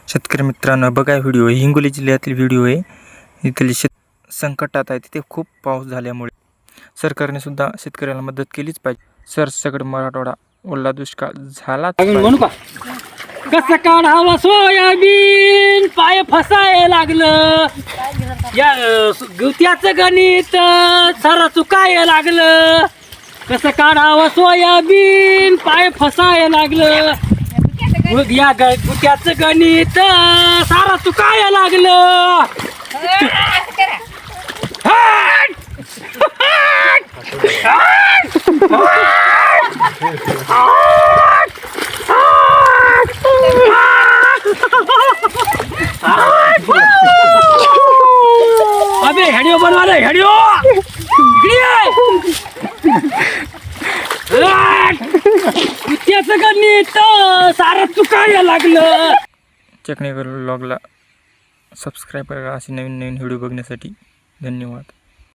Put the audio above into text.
शेतकरी मित्रांनो बघा व्हिडिओ हिंगोली जिल्ह्यातील व्हिडिओ आहे। इथले संकटात आहे, तिथे खूप पाऊस झाल्यामुळे सरकारने सुद्धा शेतकऱ्याला मदत केलीच पाहिजे। सरसकट मराठवाडा ओला दुष्काळ झालाच पाहिजे। कसं काढावं सोयाबीन पाय फसाय लागलं, या गुत्याचं गणित सारा चुकाय लागलं। कसं काढावं सोयाबीन पाय फसाय लागलं, या गुत्याचं गणित सारा चुकाय लागलं। अबे हेडिओ बनवा रे हेडिओ, गुत्याचं गणित सारा चुकाय लागलं। चकणीकर व्लॉगला सबस्क्राईब करा असे नवीन नवीन व्हिडिओ बघण्यासाठी। धन्यवाद।